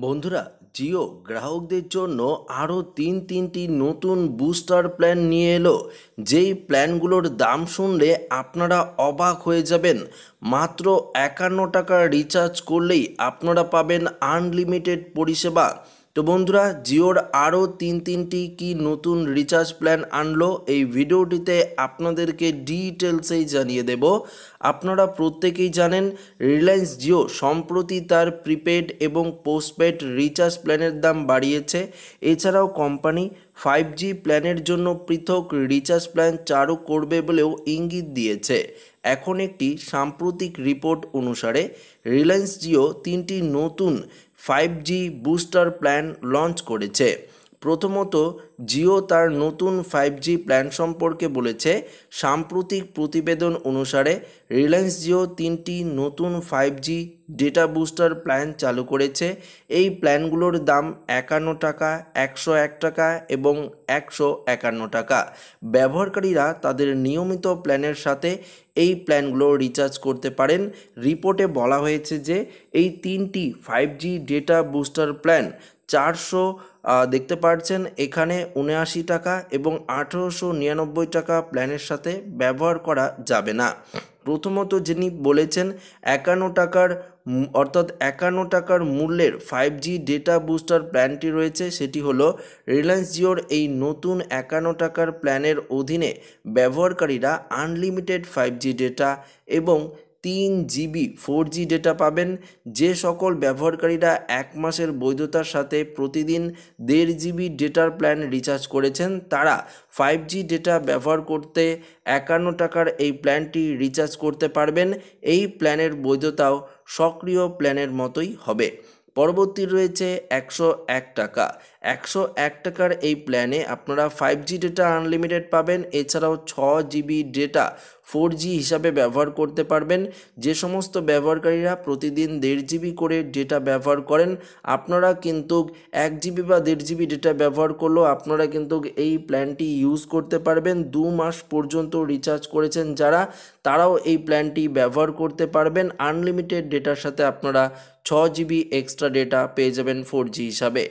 বন্ধুরা, জিও গ্রাহকদের জন্য আরও তিনটি নতুন বুস্টার প্ল্যান নিয়ে এলো। যেই প্ল্যানগুলোর দাম শুনলে আপনারা অবাক হয়ে যাবেন। মাত্র 51 টাকা রিচার্জ করলেই আপনারা পাবেন আনলিমিটেড পরিষেবা। তো বন্ধুরা, জিওর আরও তিনটি কি নতুন রিচার্জ প্ল্যান আনলো এই ভিডিওটিতে আপনাদেরকে ডিটেলসেই জানিয়ে দেব। আপনারা প্রত্যেকেই জানেন রিলায়েন্স জিও সম্প্রতি তার প্রিপেড এবং পোস্টপেড রিচার্জ প্ল্যানের দাম বাড়িয়েছে। এছাড়াও কোম্পানি 5G প্ল্যানের জন্য পৃথক রিচার্জ প্ল্যান চালু করবে বলেও ইঙ্গিত দিয়েছে। এখন একটি সাম্প্রতিক রিপোর্ট অনুসারে রিলায়েন্স জিও তিনটি নতুন 5G বুস্টার প্ল্যান লঞ্চ করেছে। প্রথমত, জিও তার নতুন 5G প্ল্যান সম্পর্কে বলেছে। সাম্প্রতিক প্রতিবেদন অনুসারে রিলায়েন্স জিও তিনটি নতুন 5G ডেটা বুস্টার প্ল্যান চালু করেছে। এই প্ল্যানগুলোর দাম 51 টাকা, 101 টাকা এবং 151 টাকা। ব্যবহারকারীরা তাদের নিয়মিত প্ল্যানের সাথে এই প্ল্যানগুলো রিচার্জ করতে পারেন। রিপোর্টে বলা হয়েছে যে এই তিনটি 5G ডেটা বুস্টার প্ল্যান 400 দেখতে পাচ্ছেন এখানে 79 টাকা এবং 1899 টাকা প্ল্যানের সাথে ব্যবহার করা যাবে না। প্রথমত যিনি বলেছেন 51 টাকার অর্থাৎ 51 টাকার মূল্যের 5G ডেটা বুস্টার প্ল্যানটি রয়েছে, সেটি হলো রিলায়েন্স জিওর এই নতুন 51 টাকার প্ল্যানের অধীনে ব্যবহারকারীরা আনলিমিটেড 5G ডেটা এবং 3GB 4G ডেটা পাবেন। যে সকল ব্যবহারকারীরা 1 মাসের বৈধতার সাথে প্রতিদিন 1.5GB ডেটার প্ল্যান রিচার্জ করেছেন তারা 5G ডেটা ব্যবহার করতে 51 টাকার এই প্ল্যানটি রিচার্জ করতে পারবেন। এই প্ল্যানের বৈধতাও সক্রিয় প্ল্যানের মতোই হবে। পরবর্তী রয়েছে 101 টাকা। 101 টাকার এই প্ল্যানে আপনারা 5G ডেটা আনলিমিটেড পাবেন। এছাড়াও 6GB ডেটা 4G হিসাবে ব্যবহার করতে পারবেন। যে সমস্ত ব্যবহারকারীরা প্রতিদিন 1.5GB করে ডেটা ব্যবহার করেন, আপনারা কিন্তু 1GB বা 1.5GB ডেটা ব্যবহার করলেও আপনারা কিন্তু এই প্ল্যানটি ইউজ করতে পারবেন। 2 মাস পর্যন্ত রিচার্জ করেছেন যারা, তারাও এই প্ল্যানটি ব্যবহার করতে পারবেন। আনলিমিটেড ডেটার সাথে আপনারা 6GB এক্সট্রা ডেটা পেয়ে যাবেন 4G হিসাবে।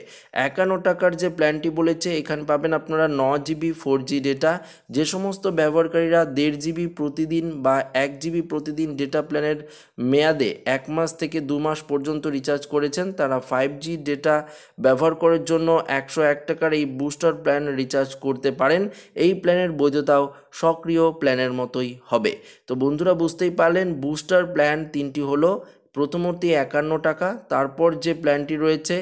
51 টাকার যে প্ল্যানটি বলেছে এখানে পাবেন আপনারা 9GB 4G ডেটা। যে সমস্ত ব্যবহারকারীরা 1.5GB প্রতিদিন বা 1GB প্রতিদিন ডেটা প্ল্যানের মেয়াদে 1 মাস থেকে 2 মাস পর্যন্ত রিচার্জ করেছেন তারা 5G ডেটা ব্যবহার করার জন্য 101 টাকার এই বুস্টার প্ল্যান রিচার্জ করতে পারেন। এই প্ল্যানের বৈধতাও সক্রিয় প্ল্যানের মতোই হবে। তো বন্ধুরা, বুঝতেই পারলেন বুস্টার প্ল্যান তিনটি হলো। প্রথমত 51 টাকা, তারপর যে প্ল্যানটি রয়েছে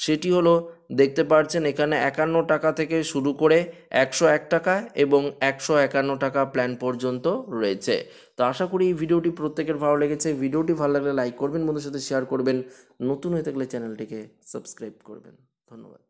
সেটি হলো দেখতে পাচ্ছেন এখানে 51 টাকা থেকে শুরু করে 101 টাকা এবং 151 টাকা প্ল্যান পর্যন্ত রয়েছে। তো আশা করি এই ভিডিওটি প্রত্যেকের ভালো লেগেছে। ভিডিওটি ভালো লাগলে লাইক করবেন, বন্ধুদের সাথে শেয়ার করবেন, নতুন হয়ে থাকলে চ্যানেলটিকে সাবস্ক্রাইব করবেন। ধন্যবাদ।